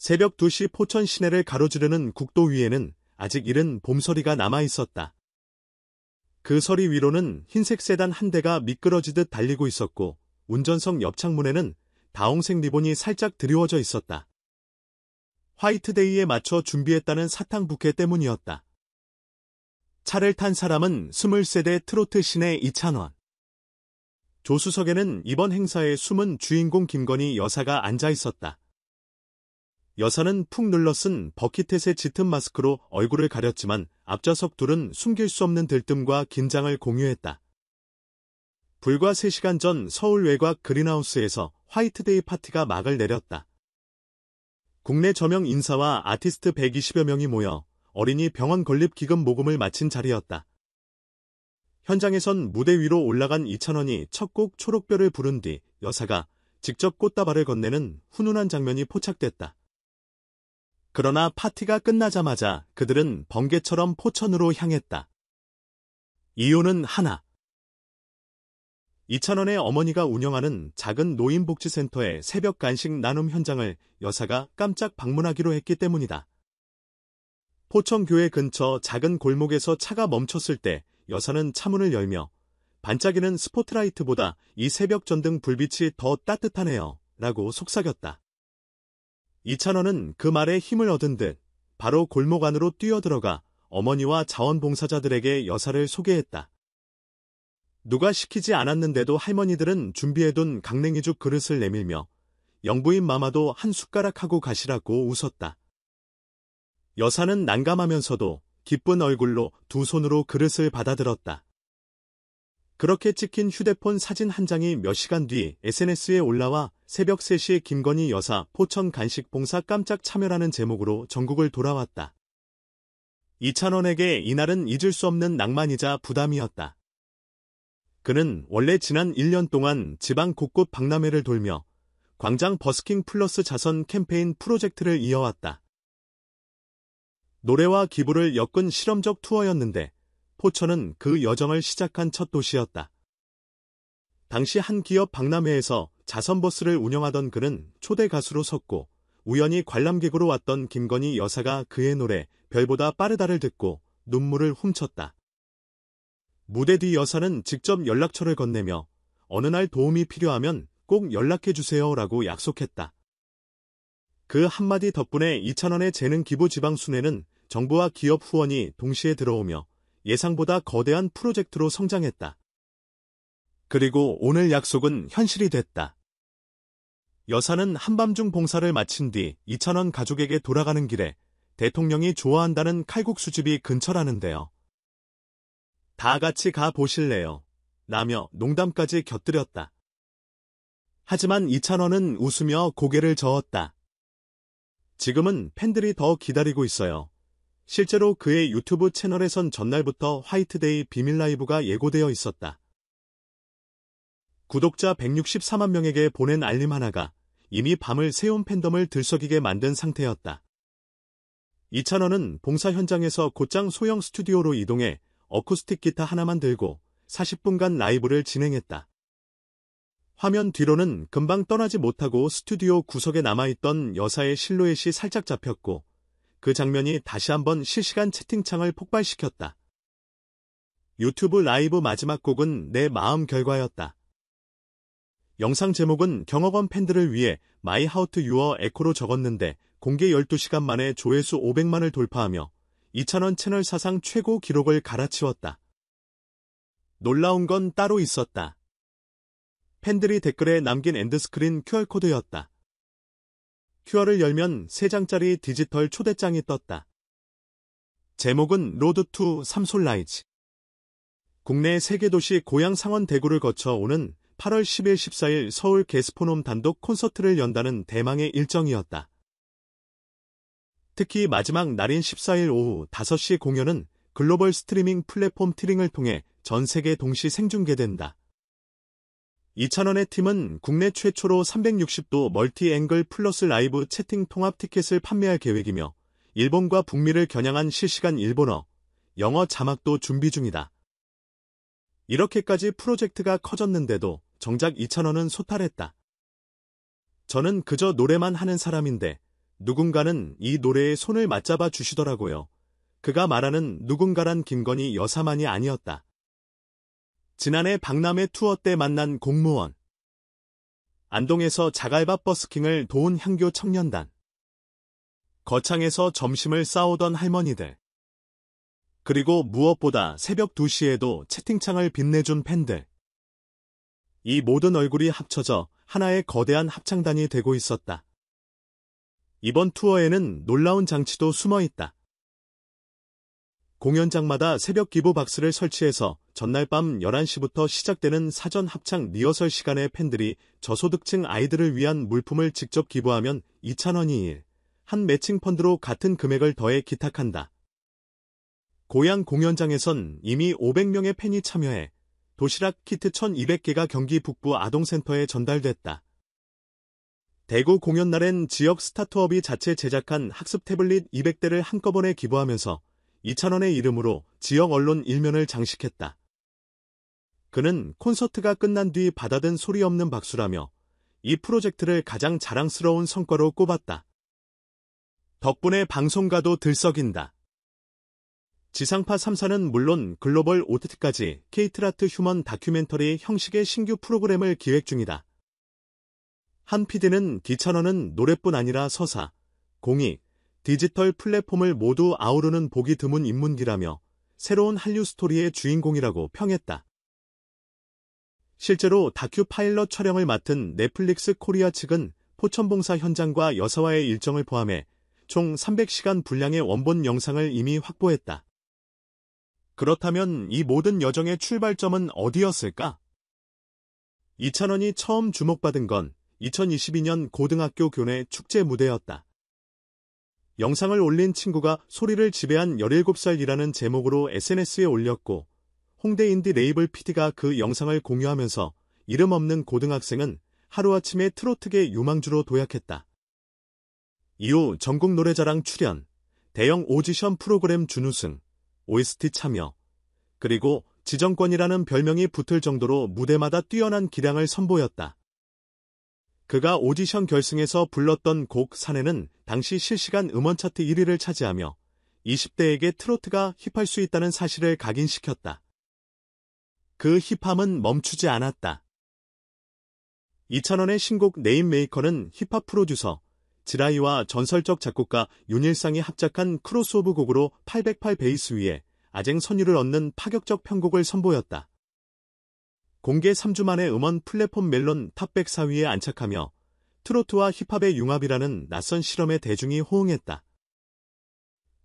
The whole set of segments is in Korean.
새벽 2시 포천 시내를 가로지르는 국도 위에는 아직 이른 봄서리가 남아있었다. 그 서리 위로는 흰색 세단 한 대가 미끄러지듯 달리고 있었고 운전석 옆 창문에는 다홍색 리본이 살짝 드리워져 있었다. 화이트데이에 맞춰 준비했다는 사탕 부케 때문이었다. 차를 탄 사람은 23대 트로트 신의 이찬원. 조수석에는 이번 행사의 숨은 주인공 김건희 여사가 앉아 있었다. 여사는 푹 눌러쓴 버킷햇의 짙은 마스크로 얼굴을 가렸지만 앞좌석 둘은 숨길 수 없는 들뜸과 긴장을 공유했다. 불과 3시간 전 서울 외곽 그린하우스에서 화이트데이 파티가 막을 내렸다. 국내 저명 인사와 아티스트 120여 명이 모여 어린이 병원 건립 기금 모금을 마친 자리였다. 현장에선 무대 위로 올라간 이찬원이 첫 곡 초록별을 부른 뒤 여사가 직접 꽃다발을 건네는 훈훈한 장면이 포착됐다. 그러나 파티가 끝나자마자 그들은 번개처럼 포천으로 향했다. 이유는 하나. 이찬원의 어머니가 운영하는 작은 노인복지센터의 새벽 간식 나눔 현장을 여사가 깜짝 방문하기로 했기 때문이다. 포천교회 근처 작은 골목에서 차가 멈췄을 때 여사는 차문을 열며 반짝이는 스포트라이트보다 이 새벽 전등 불빛이 더 따뜻하네요 라고 속삭였다. 이찬원은 그 말에 힘을 얻은 듯 바로 골목 안으로 뛰어들어가 어머니와 자원봉사자들에게 여사를 소개했다. 누가 시키지 않았는데도 할머니들은 준비해둔 강냉이죽 그릇을 내밀며 영부인 마마도 한 숟가락 하고 가시라고 웃었다. 여사는 난감하면서도 기쁜 얼굴로 두 손으로 그릇을 받아들었다. 그렇게 찍힌 휴대폰 사진 한 장이 몇 시간 뒤 SNS에 올라와 새벽 3시 김건희 여사 포천 간식 봉사 깜짝 참여라는 제목으로 전국을 돌아왔다. 이찬원에게 이날은 잊을 수 없는 낭만이자 부담이었다. 그는 원래 지난 1년 동안 지방 곳곳 박람회를 돌며 광장 버스킹 플러스 자선 캠페인 프로젝트를 이어왔다. 노래와 기부를 엮은 실험적 투어였는데 포천은 그 여정을 시작한 첫 도시였다. 당시 한 기업 박람회에서 자선버스를 운영하던 그는 초대 가수로 섰고 우연히 관람객으로 왔던 김건희 여사가 그의 노래 별보다 빠르다를 듣고 눈물을 훔쳤다. 무대 뒤 여사는 직접 연락처를 건네며 어느 날 도움이 필요하면 꼭 연락해주세요 라고 약속했다. 그 한마디 덕분에 이찬원의 재능 기부 지방 순회는 정부와 기업 후원이 동시에 들어오며 예상보다 거대한 프로젝트로 성장했다. 그리고 오늘 약속은 현실이 됐다. 여사는 한밤중 봉사를 마친 뒤 이찬원 가족에게 돌아가는 길에 대통령이 좋아한다는 칼국수집이 근처라는데요. 다 같이 가 보실래요? 라며 농담까지 곁들였다. 하지만 이찬원은 웃으며 고개를 저었다. 지금은 팬들이 더 기다리고 있어요. 실제로 그의 유튜브 채널에선 전날부터 화이트데이 비밀 라이브가 예고되어 있었다. 구독자 164만 명에게 보낸 알림 하나가 이미 밤을 새운 팬덤을 들썩이게 만든 상태였다. 이찬원은 봉사 현장에서 곧장 소형 스튜디오로 이동해 어쿠스틱 기타 하나만 들고 40분간 라이브를 진행했다. 화면 뒤로는 금방 떠나지 못하고 스튜디오 구석에 남아있던 여사의 실루엣이 살짝 잡혔고 그 장면이 다시 한번 실시간 채팅창을 폭발시켰다. 유튜브 라이브 마지막 곡은 내 마음 결과였다. 영상 제목은 경업원 팬들을 위해 My How to Your Echo로 적었는데 공개 12시간 만에 조회수 500만을 돌파하며 이찬원 채널 사상 최고 기록을 갈아치웠다. 놀라운 건 따로 있었다. 팬들이 댓글에 남긴 엔드스크린 QR코드였다. QR을 열면 3장짜리 디지털 초대장이 떴다. 제목은 로드 투 삼솔라이즈. 국내 3개 도시 고향 상원 대구를 거쳐 오는 8월 10일 14일 서울 게스포놈 단독 콘서트를 연다는 대망의 일정이었다. 특히 마지막 날인 14일 오후 5시 공연은 글로벌 스트리밍 플랫폼 티링을 통해 전 세계 동시 생중계된다. 이찬원의 팀은 국내 최초로 360도 멀티 앵글 플러스 라이브 채팅 통합 티켓을 판매할 계획이며 일본과 북미를 겨냥한 실시간 일본어, 영어 자막도 준비 중이다. 이렇게까지 프로젝트가 커졌는데도 정작 이찬원은 소탈했다. 저는 그저 노래만 하는 사람인데 누군가는 이 노래에 손을 맞잡아 주시더라고요. 그가 말하는 누군가란 김건희 여사만이 아니었다. 지난해 박람회 투어 때 만난 공무원. 안동에서 자갈밭 버스킹을 도운 향교 청년단. 거창에서 점심을 싸오던 할머니들. 그리고 무엇보다 새벽 2시에도 채팅창을 빛내준 팬들. 이 모든 얼굴이 합쳐져 하나의 거대한 합창단이 되고 있었다. 이번 투어에는 놀라운 장치도 숨어 있다. 공연장마다 새벽 기부 박스를 설치해서 전날 밤 11시부터 시작되는 사전 합창 리허설 시간에 팬들이 저소득층 아이들을 위한 물품을 직접 기부하면 2,000원이 한 매칭 펀드로 같은 금액을 더해 기탁한다. 고양 공연장에선 이미 500명의 팬이 참여해 도시락 키트 1,200개가 경기 북부 아동센터에 전달됐다. 대구 공연날엔 지역 스타트업이 자체 제작한 학습 태블릿 200대를 한꺼번에 기부하면서 2,000원의 이름으로 지역 언론 일면을 장식했다. 그는 콘서트가 끝난 뒤 받아든 소리 없는 박수라며 이 프로젝트를 가장 자랑스러운 성과로 꼽았다. 덕분에 방송가도 들썩인다. 지상파 3사는 물론 글로벌 OTT까지 케이트라트 휴먼 다큐멘터리 형식의 신규 프로그램을 기획 중이다. 한 PD는 기찬원은 노래뿐 아니라 서사, 공익, 디지털 플랫폼을 모두 아우르는 보기 드문 인문기라며 새로운 한류 스토리의 주인공이라고 평했다. 실제로 다큐 파일럿 촬영을 맡은 넷플릭스 코리아 측은 포천봉사 현장과 여사와의 일정을 포함해 총 300시간 분량의 원본 영상을 이미 확보했다. 그렇다면 이 모든 여정의 출발점은 어디였을까? 이찬원이 처음 주목받은 건 2022년 고등학교 교내 축제 무대였다. 영상을 올린 친구가 소리를 지배한 17살이라는 제목으로 SNS에 올렸고 홍대 인디 레이블 PD가 그 영상을 공유하면서 이름 없는 고등학생은 하루아침에 트로트계 유망주로 도약했다. 이후 전국 노래자랑 출연, 대형 오디션 프로그램 준우승, OST 참여, 그리고 지정권이라는 별명이 붙을 정도로 무대마다 뛰어난 기량을 선보였다. 그가 오디션 결승에서 불렀던 곡 사내는 당시 실시간 음원 차트 1위를 차지하며 20대에게 트로트가 힙할 수 있다는 사실을 각인시켰다. 그 힙함은 멈추지 않았다. 이찬원의 신곡 네임메이커는 힙합 프로듀서 지라이와 전설적 작곡가 윤일상이 합작한 크로스오브 곡으로 808 베이스 위에 아쟁 선율을 얻는 파격적 편곡을 선보였다. 공개 3주 만에 음원 플랫폼 멜론 탑100 4위에 안착하며 트로트와 힙합의 융합이라는 낯선 실험에 대중이 호응했다.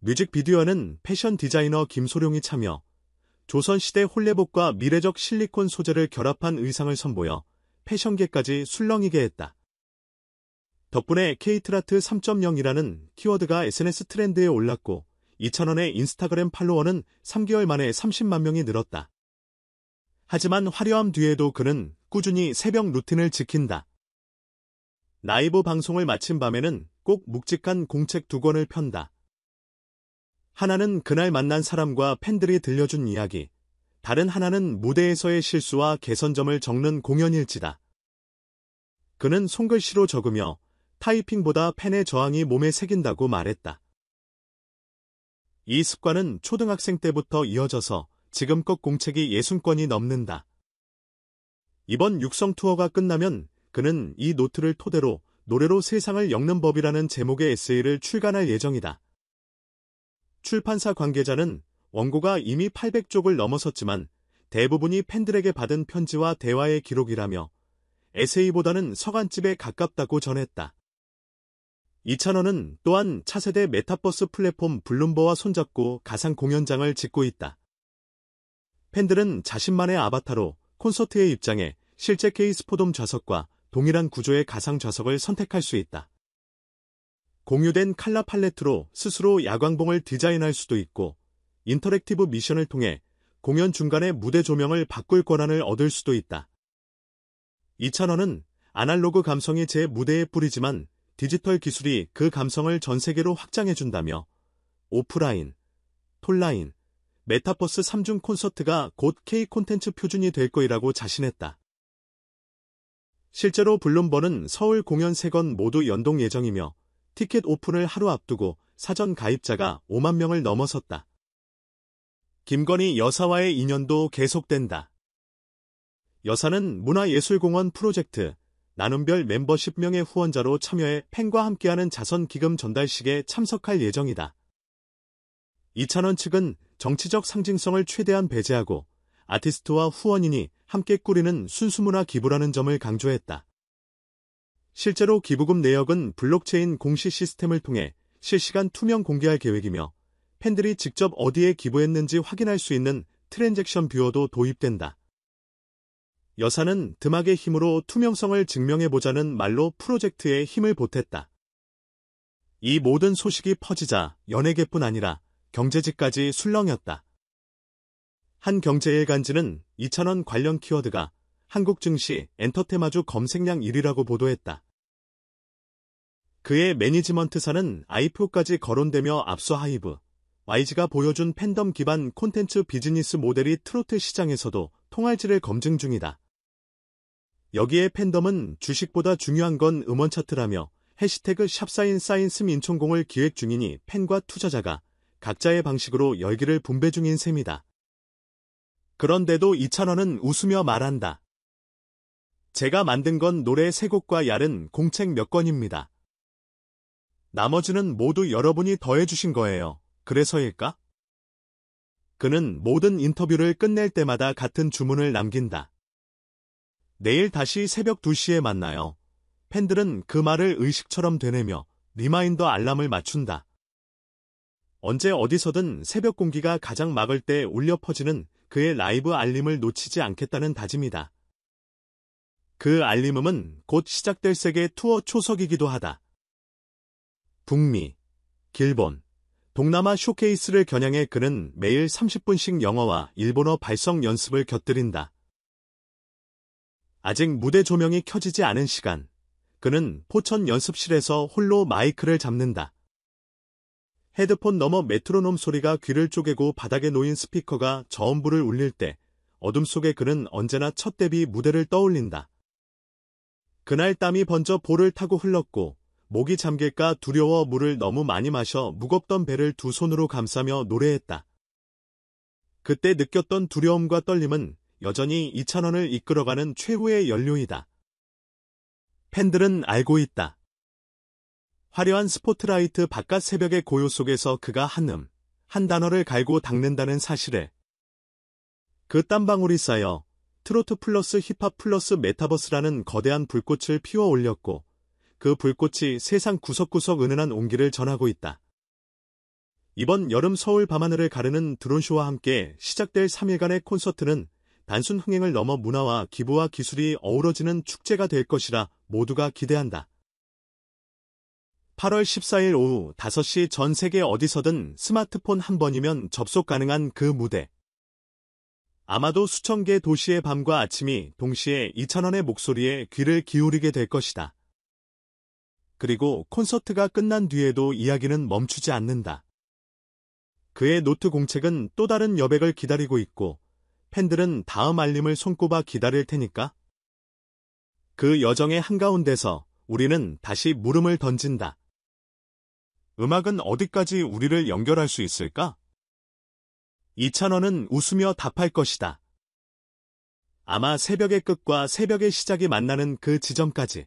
뮤직비디오는 패션 디자이너 김소룡이 참여, 조선시대 홀레복과 미래적 실리콘 소재를 결합한 의상을 선보여 패션계까지 술렁이게 했다. 덕분에 케이트라트 3.0이라는 키워드가 SNS 트렌드에 올랐고 이찬원의 인스타그램 팔로워는 3개월 만에 30만 명이 늘었다. 하지만 화려함 뒤에도 그는 꾸준히 새벽 루틴을 지킨다. 라이브 방송을 마친 밤에는 꼭 묵직한 공책 2권을 편다. 하나는 그날 만난 사람과 팬들이 들려준 이야기, 다른 하나는 무대에서의 실수와 개선점을 적는 공연일지다. 그는 손글씨로 적으며 타이핑보다 팬의 저항이 몸에 새긴다고 말했다. 이 습관은 초등학생 때부터 이어져서 지금껏 공책이 60권이 넘는다. 이번 육성 투어가 끝나면 그는 이 노트를 토대로 노래로 세상을 엮는 법이라는 제목의 에세이를 출간할 예정이다. 출판사 관계자는 원고가 이미 800쪽을 넘어섰지만 대부분이 팬들에게 받은 편지와 대화의 기록이라며 에세이보다는 서간집에 가깝다고 전했다. 이찬원은 또한 차세대 메타버스 플랫폼 블룸버와 손잡고 가상 공연장을 짓고 있다. 팬들은 자신만의 아바타로 콘서트에 입장해 실제 K스포돔 좌석과 동일한 구조의 가상 좌석을 선택할 수 있다. 공유된 컬러 팔레트로 스스로 야광봉을 디자인할 수도 있고 인터랙티브 미션을 통해 공연 중간에 무대 조명을 바꿀 권한을 얻을 수도 있다. 이찬원은 아날로그 감성이 제 무대에 뿌리지만 디지털 기술이 그 감성을 전 세계로 확장해준다며 오프라인, 톤라인, 메타버스 3중 콘서트가 곧 K 콘텐츠 표준이 될 거이라고 자신했다. 실제로 블룸버는 서울 공연 3건 모두 연동 예정이며 티켓 오픈을 하루 앞두고 사전 가입자가 5만 명을 넘어섰다. 김건희 여사와의 인연도 계속된다. 여사는 문화예술공원 프로젝트 나눔별 멤버십 명예 후원자로 참여해 팬과 함께하는 자선기금 전달식에 참석할 예정이다. 이찬원 측은 정치적 상징성을 최대한 배제하고 아티스트와 후원인이 함께 꾸리는 순수문화 기부라는 점을 강조했다. 실제로 기부금 내역은 블록체인 공시 시스템을 통해 실시간 투명 공개할 계획이며 팬들이 직접 어디에 기부했는지 확인할 수 있는 트랜잭션 뷰어도 도입된다. 여사는 드막의 힘으로 투명성을 증명해보자는 말로 프로젝트에 힘을 보탰다. 이 모든 소식이 퍼지자 연예계뿐 아니라 경제지까지 술렁였다. 한 경제일간지는 이찬원 관련 키워드가 한국 증시 엔터테마주 검색량 1위라고 보도했다. 그의 매니지먼트사는 IPO까지 거론되며 앞서 하이브, YG가 보여준 팬덤 기반 콘텐츠 비즈니스 모델이 트로트 시장에서도 통할지를 검증 중이다. 여기에 팬덤은 주식보다 중요한 건 음원 차트라며 해시태그 샵사인사인스 인천공을 기획 중이니 팬과 투자자가 각자의 방식으로 열기를 분배 중인 셈이다. 그런데도 이찬원은 웃으며 말한다. 제가 만든 건 노래 3곡과 얇은 공책 몇 건입니다. 나머지는 모두 여러분이 더해주신 거예요. 그래서일까? 그는 모든 인터뷰를 끝낼 때마다 같은 주문을 남긴다. 내일 다시 새벽 2시에 만나요. 팬들은 그 말을 의식처럼 되뇌며 리마인더 알람을 맞춘다. 언제 어디서든 새벽 공기가 가장 막을 때 울려 퍼지는 그의 라이브 알림을 놓치지 않겠다는 다짐이다. 그 알림음은 곧 시작될 세계 투어 초석이기도 하다. 북미, 길본, 동남아 쇼케이스를 겨냥해 그는 매일 30분씩 영어와 일본어 발성 연습을 곁들인다. 아직 무대 조명이 켜지지 않은 시간, 그는 포천 연습실에서 홀로 마이크를 잡는다. 헤드폰 너머 메트로놈 소리가 귀를 쪼개고 바닥에 놓인 스피커가 저음부를 울릴 때 어둠 속에 그는 언제나 첫 데뷔 무대를 떠올린다. 그날 땀이 번져 볼을 타고 흘렀고 목이 잠길까 두려워 물을 너무 많이 마셔 무겁던 배를 두 손으로 감싸며 노래했다. 그때 느꼈던 두려움과 떨림은 여전히 이찬원을 이끌어가는 최후의 연료이다. 팬들은 알고 있다. 화려한 스포트라이트 바깥 새벽의 고요 속에서 그가 한 단어를 갈고 닦는다는 사실에 그 땀방울이 쌓여 트로트 플러스 힙합 플러스 메타버스라는 거대한 불꽃을 피워 올렸고 그 불꽃이 세상 구석구석 은은한 온기를 전하고 있다. 이번 여름 서울 밤하늘을 가르는 드론쇼와 함께 시작될 3일간의 콘서트는 단순 흥행을 넘어 문화와 기부와 기술이 어우러지는 축제가 될 것이라 모두가 기대한다. 8월 14일 오후 5시 전 세계 어디서든 스마트폰 한 번이면 접속 가능한 그 무대. 아마도 수천 개 도시의 밤과 아침이 동시에 이찬원의 목소리에 귀를 기울이게 될 것이다. 그리고 콘서트가 끝난 뒤에도 이야기는 멈추지 않는다. 그의 노트 공책은 또 다른 여백을 기다리고 있고 팬들은 다음 알림을 손꼽아 기다릴 테니까. 그 여정의 한가운데서 우리는 다시 물음을 던진다. 음악은 어디까지 우리를 연결할 수 있을까? 이찬원은 웃으며 답할 것이다. 아마 새벽의 끝과 새벽의 시작이 만나는 그 지점까지.